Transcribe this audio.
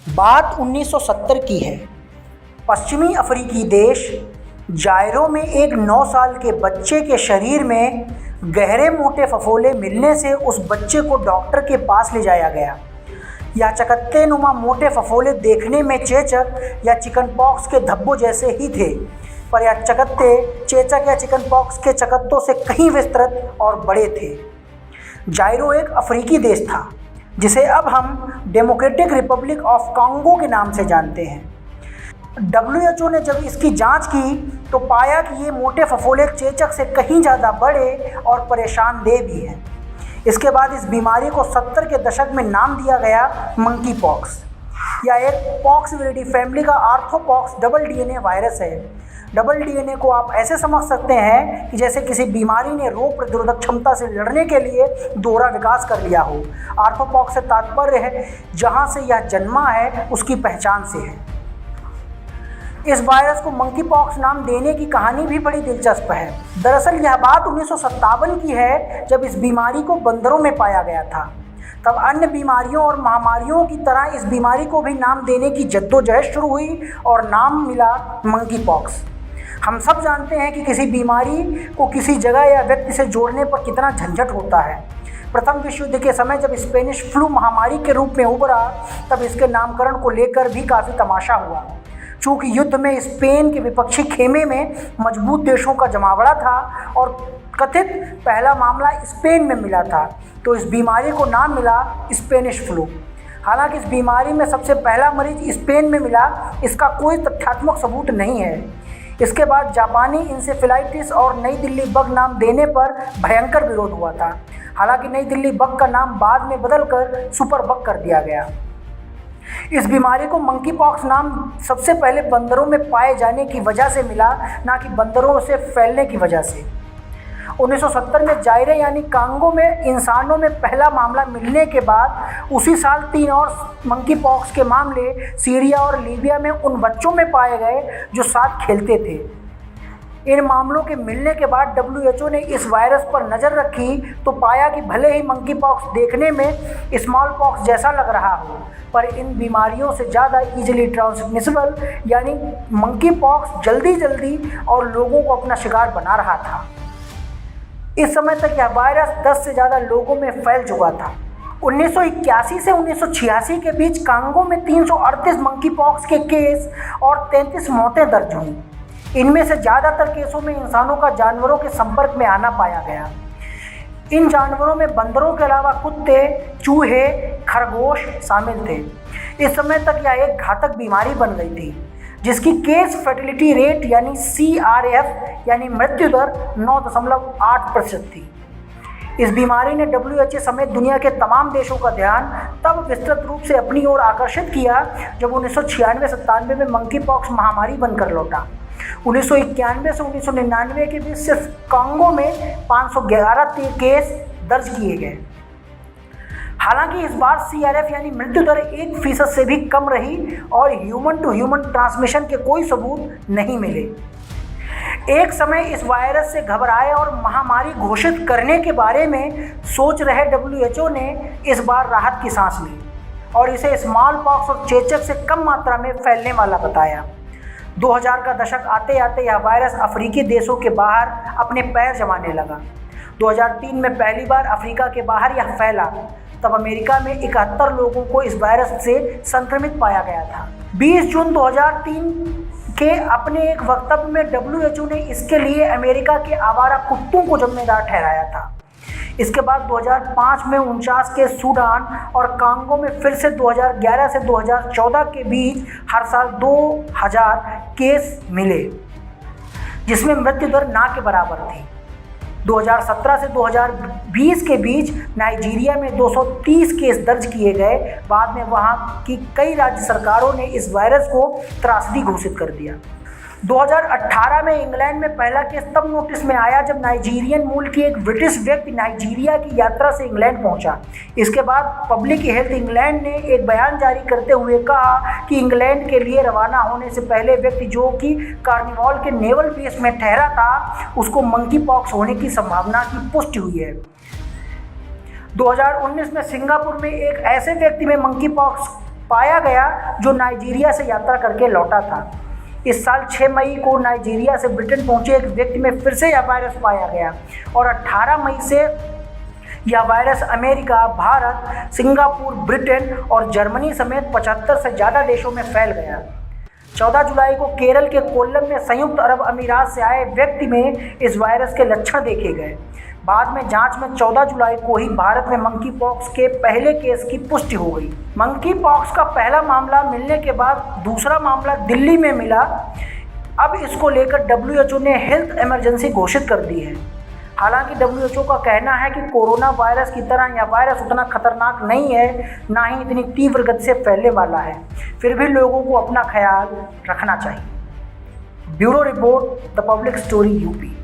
बात 1970 की है। पश्चिमी अफ्रीकी देश जायरो में एक 9 साल के बच्चे के शरीर में गहरे मोटे फफोले मिलने से उस बच्चे को डॉक्टर के पास ले जाया गया। यह चकत्ते नुमा मोटे फफोले देखने में चेचक या चिकन पॉक्स के धब्बों जैसे ही थे, पर यह चकत्ते चेचक या चिकन पॉक्स के चकत्तों से कहीं विस्तृत और बड़े थे। जायरो एक अफ्रीकी देश था जिसे अब हम डेमोक्रेटिक रिपब्लिक ऑफ कांगो के नाम से जानते हैं। WHO ने जब इसकी जांच की तो पाया कि ये मोटे फफोले चेचक से कहीं ज़्यादा बड़े और परेशानदेह भी हैं। इसके बाद इस बीमारी को 70 के दशक में नाम दिया गया मंकी पॉक्स। यह एक पॉक्सविरिडी फैमिली का आर्थ्रोपॉक्स डबल DNA वायरस है। डबल DNA को आप ऐसे समझ सकते हैं कि जैसे किसी बीमारी ने रोग प्रतिरोधक क्षमता से लड़ने के लिए दोहरा विकास कर लिया हो। आर्थ्रोपॉक्स से तात्पर्य है जहां से यह जन्मा है उसकी पहचान से है। इस वायरस को मंकी पॉक्स नाम देने की कहानी भी बड़ी दिलचस्प है। दरअसल यह बात 1957 की है, जब इस बीमारी को बंदरों में पाया गया था। तब अन्य बीमारियों और महामारियों की तरह इस बीमारी को भी नाम देने की जद्दोजहद शुरू हुई और नाम मिला मंकी पॉक्स। हम सब जानते हैं कि किसी बीमारी को किसी जगह या व्यक्ति से जोड़ने पर कितना झंझट होता है। प्रथम विश्व युद्ध के समय जब स्पेनिश फ्लू महामारी के रूप में उभरा, तब इसके नामकरण को लेकर भी काफ़ी तमाशा हुआ। चूँकि युद्ध में स्पेन के विपक्षी खेमे में मजबूत देशों का जमावड़ा था और कथित पहला मामला स्पेन में मिला था, तो इस बीमारी को नाम मिला स्पेनिश फ्लू। हालांकि इस बीमारी में सबसे पहला मरीज स्पेन में मिला, इसका कोई तथ्यात्मक सबूत नहीं है। इसके बाद जापानी इंसेफेलाइटिस और नई दिल्ली बग नाम देने पर भयंकर विरोध हुआ था। हालांकि नई दिल्ली बग का नाम बाद में बदलकर सुपर बग कर दिया गया। इस बीमारी को मंकी पॉक्स नाम सबसे पहले बंदरों में पाए जाने की वजह से मिला, ना कि बंदरों से फैलने की वजह से। 1970 में जायरे यानी कांगो में इंसानों में पहला मामला मिलने के बाद उसी साल 3 और मंकी पॉक्स के मामले सीरिया और लीबिया में उन बच्चों में पाए गए जो साथ खेलते थे। इन मामलों के मिलने के बाद WHO ने इस वायरस पर नज़र रखी तो पाया कि भले ही मंकी पॉक्स देखने में स्मॉल पॉक्स जैसा लग रहा हो, पर इन बीमारियों से ज़्यादा ईजिली ट्रांसमिसिबल यानी मंकी पॉक्स जल्दी और लोगों को अपना शिकार बना रहा था। इस समय तक यह वायरस 10 से ज़्यादा लोगों में फैल चुका था। 1981 से 1986 के बीच कांगो में 338 मंकी पॉक्स के केस और 33 मौतें दर्ज हुईं। इनमें से ज़्यादातर केसों में इंसानों का जानवरों के संपर्क में आना पाया गया। इन जानवरों में बंदरों के अलावा कुत्ते, चूहे, खरगोश शामिल थे। इस समय तक यह एक घातक बीमारी बन गई थी, जिसकी केस फर्टिलिटी रेट यानी CRF यानी मृत्यु दर 9.8% थी। इस बीमारी ने WHO समेत दुनिया के तमाम देशों का ध्यान तब विस्तृत रूप से अपनी ओर आकर्षित किया जब 1996-97 में मंकी पॉक्स महामारी बनकर लौटा। 1991 से 1999 के बीच सिर्फ कांगो में 511 केस दर्ज किए गए। हालांकि इस बार CRF यानी मृत्यु दर 1% से भी कम रही और ह्यूमन टू ह्यूमन ट्रांसमिशन के कोई सबूत नहीं मिले। एक समय इस वायरस से घबराए और महामारी घोषित करने के बारे में सोच रहे WHO ने इस बार राहत की सांस ली और इसे स्मॉल पॉक्स और चेचक से कम मात्रा में फैलने वाला बताया। 2000 का दशक आते आते यह वायरस अफ्रीकी देशों के बाहर अपने पैर जमाने लगा। 2003 में पहली बार अफ्रीका के बाहर यह फैला, तब अमेरिका में 71 लोगों को इस वायरस से संक्रमित पाया गया था। 20 जून 2003 के अपने एक वक्तव्य में WHO ने इसके लिए अमेरिका के आवारा कुत्तों को जिम्मेदार ठहराया था। इसके बाद 2005 में 49 के सूडान और कांगो में फिर से 2011 से 2014 के बीच हर साल 2000 केस मिले, जिसमें मृत्यु दर ना के बराबर थी। 2017 से 2020 के बीच नाइजीरिया में 230 केस दर्ज किए गए। बाद में वहां की कई राज्य सरकारों ने इस वायरस को त्रासदी घोषित कर दिया। 2018 में इंग्लैंड में पहला केस तब नोटिस में आया जब नाइजीरियन मूल की एक ब्रिटिश व्यक्ति नाइजीरिया की यात्रा से इंग्लैंड पहुंचा। इसके बाद पब्लिक हेल्थ इंग्लैंड ने एक बयान जारी करते हुए कहा कि इंग्लैंड के लिए रवाना होने से पहले व्यक्ति जो कि कार्निवाल के नेवल बेस में ठहरा था उसको मंकी पॉक्स होने की संभावना की पुष्टि हुई है। 2019 में सिंगापुर में एक ऐसे व्यक्ति में मंकी पॉक्स पाया गया जो नाइजीरिया से यात्रा करके लौटा था। इस साल 6 मई को नाइजीरिया से ब्रिटेन पहुंचे एक व्यक्ति में फिर से यह वायरस पाया गया और 18 मई से यह virus America, Bharat, Singapore, Britain और जर्मनी समेत 75 से ज़्यादा देशों में फैल गया। 14 जुलाई को केरल के कोल्लम में संयुक्त अरब अमीरात से आए व्यक्ति में इस वायरस के लक्षण देखे गए। बाद में जांच में 14 जुलाई को ही भारत में मंकी पॉक्स के पहले केस की पुष्टि हो गई। मंकी पॉक्स का पहला मामला मिलने के बाद दूसरा मामला दिल्ली में मिला। अब इसको लेकर WHO ने हेल्थ इमरजेंसी घोषित कर दी है। हालांकि WHO का कहना है कि कोरोना वायरस की तरह यह वायरस उतना खतरनाक नहीं है, ना ही इतनी तीव्र गति से फैलने वाला है। फिर भी लोगों को अपना ख्याल रखना चाहिए। Bureau report, the public story, UP.